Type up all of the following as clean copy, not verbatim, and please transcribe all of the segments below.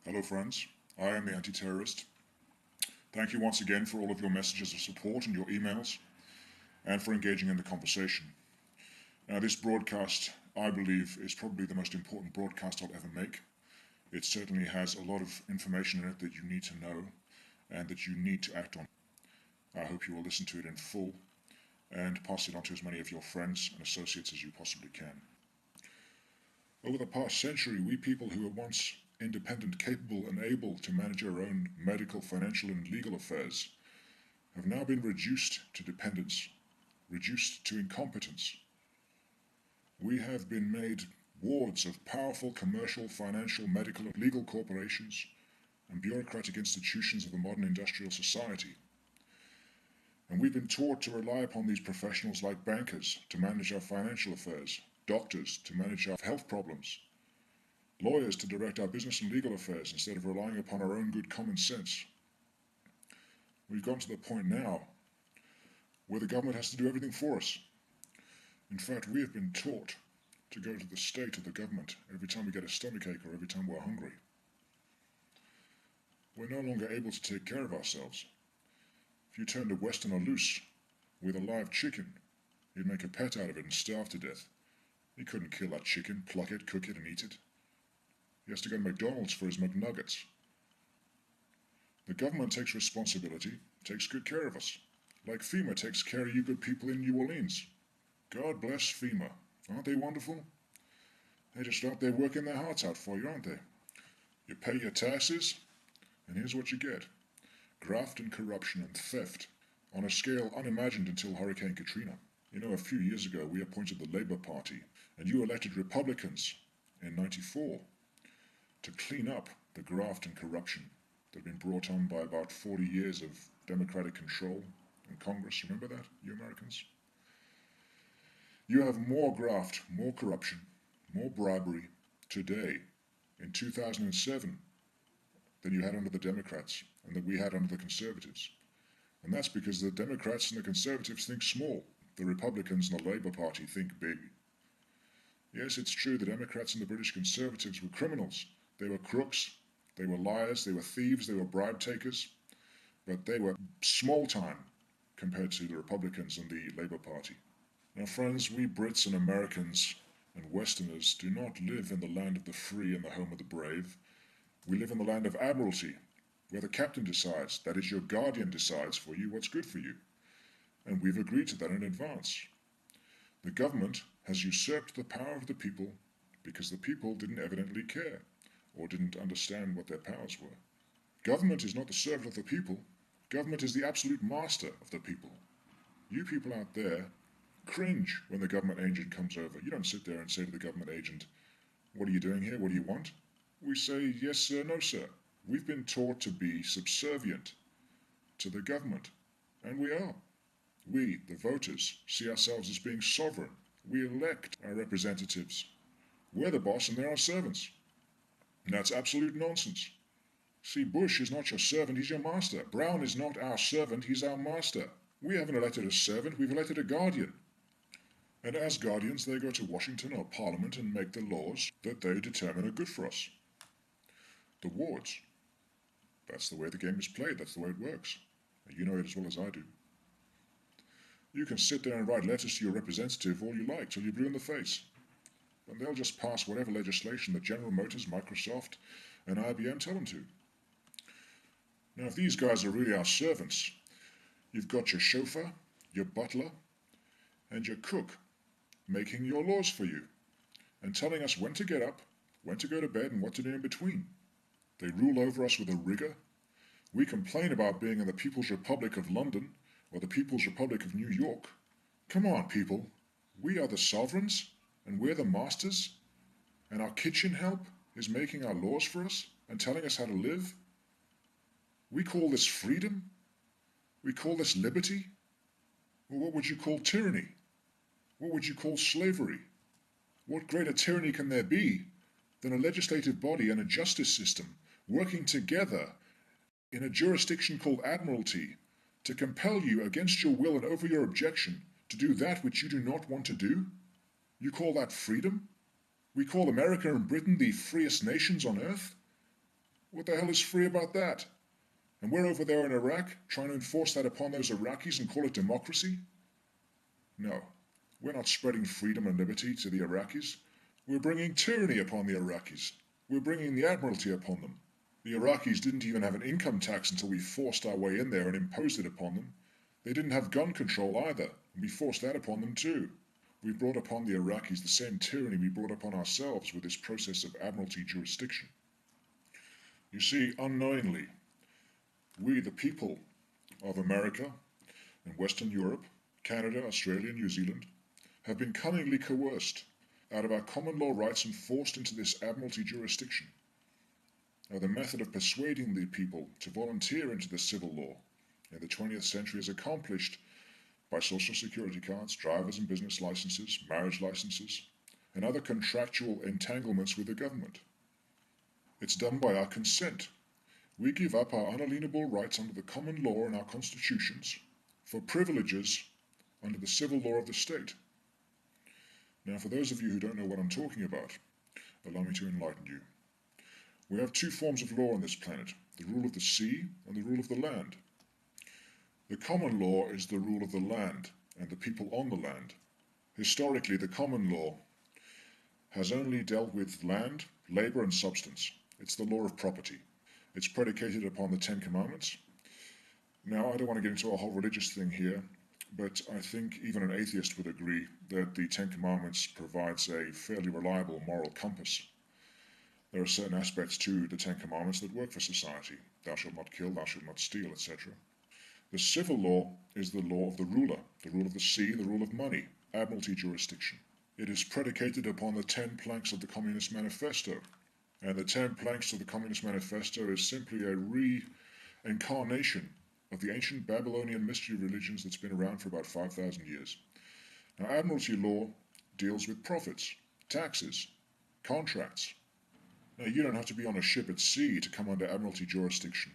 Hello friends, I am the Anti-Terrorist. Thank you once again for all of your messages of support and your emails, and for engaging in the conversation. Now this broadcast, I believe, is probably the most important broadcast I'll ever make. It certainly has a lot of information in it that you need to know, and that you need to act on. I hope you will listen to it in full, and pass it on to as many of your friends and associates as you possibly can. Over the past century, we people who were once independent, capable, and able to manage our own medical, financial, and legal affairs have now been reduced to dependence, reduced to incompetence. We have been made wards of powerful commercial, financial, medical, and legal corporations and bureaucratic institutions of a modern industrial society. And we've been taught to rely upon these professionals like bankers to manage our financial affairs, doctors to manage our health problems, lawyers to direct our business and legal affairs instead of relying upon our own good common sense. We've gotten to the point now where the government has to do everything for us. In fact, we have been taught to go to the state of the government every time we get a stomachache or every time we're hungry. We're no longer able to take care of ourselves. If you turned a Westerner loose with a live chicken, he'd make a pet out of it and starve to death. He couldn't kill that chicken, pluck it, cook it, and eat it. He has to go to McDonald's for his McNuggets. The government takes responsibility, takes good care of us, like FEMA takes care of you good people in New Orleans. God bless FEMA. Aren't they wonderful? They're just out there working their hearts out for you, aren't they? You pay your taxes, and here's what you get. Graft and corruption and theft on a scale unimagined until Hurricane Katrina. You know, a few years ago we appointed the Labour Party, and you elected Republicans in '94 to clean up the graft and corruption that had been brought on by about 40 years of Democratic control in Congress. Remember that, you Americans? You have more graft, more corruption, more bribery today in 2007 than you had under the Democrats and that we had under the Conservatives. And that's because the Democrats and the Conservatives think small. The Republicans and the Labour Party think big. Yes, it's true the Democrats and the British Conservatives were criminals. They were crooks, they were liars, they were thieves, they were bribe takers, but they were small time compared to the Republicans and the Labour Party. Now friends, we Brits and Americans and Westerners do not live in the land of the free and the home of the brave. We live in the land of admiralty, where the captain decides, that is, your guardian decides for you what's good for you. And we've agreed to that in advance. The government has usurped the power of the people because the people didn't evidently care or didn't understand what their powers were. Government is not the servant of the people. Government is the absolute master of the people. You people out there cringe when the government agent comes over. You don't sit there and say to the government agent, "What are you doing here? What do you want?" We say, "Yes sir, no sir." We've been taught to be subservient to the government, and we are. We, the voters, see ourselves as being sovereign. We elect our representatives. We're the boss and they're our servants. And that's absolute nonsense. See, Bush is not your servant, he's your master. Brown is not our servant, he's our master. We haven't elected a servant, we've elected a guardian. And as guardians, they go to Washington or Parliament and make the laws that they determine are good for us. The wards. That's the way the game is played, that's the way it works. You know it as well as I do. You can sit there and write letters to your representative all you like till you're blue in the face. And they'll just pass whatever legislation that General Motors, Microsoft, and IBM tell them to. Now, if these guys are really our servants, you've got your chauffeur, your butler, and your cook making your laws for you and telling us when to get up, when to go to bed, and what to do in between. They rule over us with a rigor. We complain about being in the People's Republic of London or the People's Republic of New York. Come on, people. We are the sovereigns, and we're the masters, and our kitchen help is making our laws for us and telling us how to live. We call this freedom? We call this liberty? Well, what would you call tyranny? What would you call slavery? What greater tyranny can there be than a legislative body and a justice system working together in a jurisdiction called admiralty to compel you against your will and over your objection to do that which you do not want to do? You call that freedom? We call America and Britain the freest nations on earth? What the hell is free about that? And we're over there in Iraq trying to enforce that upon those Iraqis and call it democracy? No, we're not spreading freedom and liberty to the Iraqis. We're bringing tyranny upon the Iraqis. We're bringing the admiralty upon them. The Iraqis didn't even have an income tax until we forced our way in there and imposed it upon them. They didn't have gun control either, and we forced that upon them too. We brought upon the Iraqis the same tyranny we brought upon ourselves with this process of admiralty jurisdiction. You see, unknowingly, we, the people of America and Western Europe, Canada, Australia, and New Zealand, have been cunningly coerced out of our common law rights and forced into this admiralty jurisdiction. Now, the method of persuading the people to volunteer into the civil law in the 20th century is accomplished by social security cards, driver's and business licenses, marriage licenses, and other contractual entanglements with the government. It's done by our consent. We give up our unalienable rights under the common law and our constitutions for privileges under the civil law of the state. Now, for those of you who don't know what I'm talking about, allow me to enlighten you. We have two forms of law on this planet, the rule of the sea and the rule of the land. The common law is the rule of the land and the people on the land. Historically, the common law has only dealt with land, labor, and substance. It's the law of property. It's predicated upon the Ten Commandments. Now, I don't want to get into a whole religious thing here, but I think even an atheist would agree that the Ten Commandments provides a fairly reliable moral compass. There are certain aspects to the Ten Commandments that work for society. Thou shalt not kill, thou shalt not steal, etc. The civil law is the law of the ruler, the rule of the sea, the rule of money, admiralty jurisdiction. It is predicated upon the 10 planks of the Communist Manifesto. And the 10 planks of the Communist Manifesto is simply a reincarnation of the ancient Babylonian mystery religions that's been around for about 5,000 years. Now, admiralty law deals with profits, taxes, contracts. Now, you don't have to be on a ship at sea to come under admiralty jurisdiction.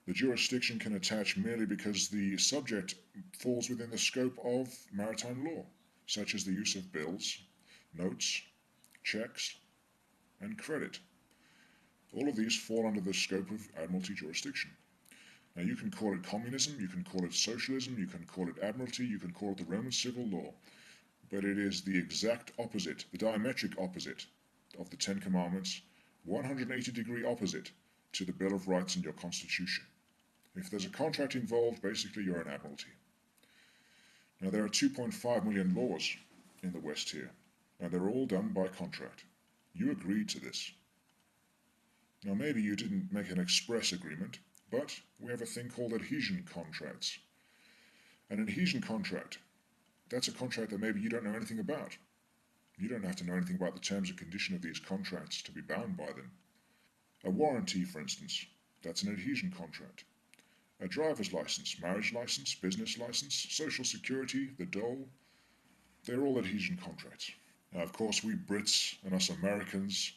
The jurisdiction can attach merely because the subject falls within the scope of maritime law, such as the use of bills, notes, checks, and credit. All of these fall under the scope of admiralty jurisdiction. Now, you can call it communism, you can call it socialism, you can call it admiralty, you can call it the Roman civil law, but it is the exact opposite, the diametric opposite of the Ten Commandments, 180-degree opposite to the Bill of Rights and your Constitution. If there's a contract involved, basically you're an admiralty. Now, there are 2.5 million laws in the West here, and they're all done by contract. You agreed to this. Now, maybe you didn't make an express agreement, but we have a thing called adhesion contracts. An adhesion contract, that's a contract that maybe you don't know anything about. You don't have to know anything about the terms and conditions of these contracts to be bound by them. A warranty, for instance, that's an adhesion contract. A driver's license, marriage license, business license, social security, the dole, they're all adhesion contracts. Now, of course, we Brits and us Americans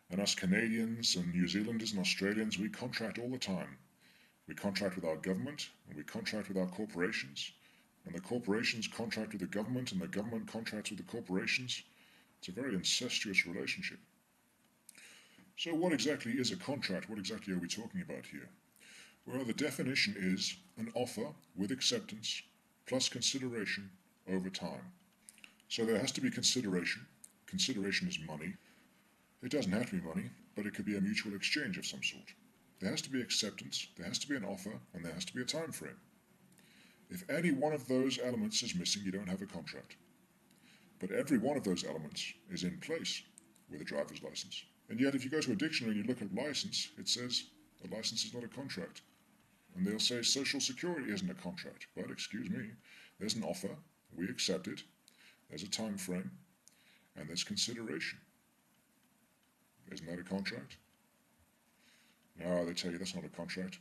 and us Canadians and New Zealanders and Australians, we contract all the time. We contract with our government and we contract with our corporations, and the corporations contract with the government and the government contracts with the corporations. It's a very incestuous relationship. So what exactly is a contract? What exactly are we talking about here? Well, the definition is an offer with acceptance plus consideration over time. So there has to be consideration. Consideration is money. It doesn't have to be money, but it could be a mutual exchange of some sort. There has to be acceptance, there has to be an offer, and there has to be a time frame. If any one of those elements is missing, you don't have a contract. But every one of those elements is in place with a driver's license. And yet, if you go to a dictionary and you look at license, it says a license is not a contract. And they'll say Social Security isn't a contract. But excuse me, there's an offer, we accept it, there's a time frame, and there's consideration. Isn't that a contract? No, they tell you that's not a contract.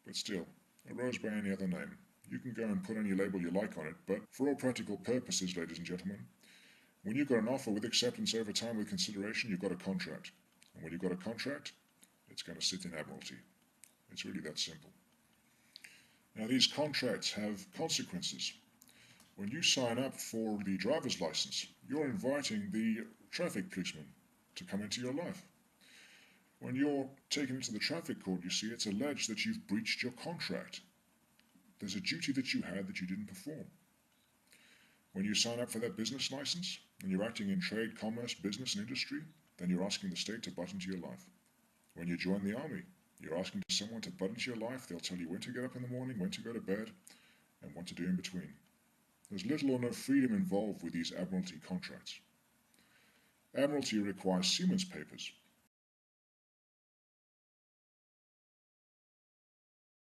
But still, a rose by any other name. You can go and put any label you like on it, but for all practical purposes, ladies and gentlemen, when you've got an offer with acceptance over time with consideration, you've got a contract. And when you've got a contract, it's going to sit in admiralty. It's really that simple. Now, these contracts have consequences. When you sign up for the driver's license, you're inviting the traffic policeman to come into your life. When you're taken into the traffic court, you see, it's alleged that you've breached your contract. There's a duty that you had that you didn't perform. When you sign up for that business license, and you're acting in trade, commerce, business, and industry, then you're asking the state to butt into your life. When you join the army, you're asking someone to butt into your life. They'll tell you when to get up in the morning, when to go to bed, and what to do in between. There's little or no freedom involved with these admiralty contracts. Admiralty requires seaman's papers,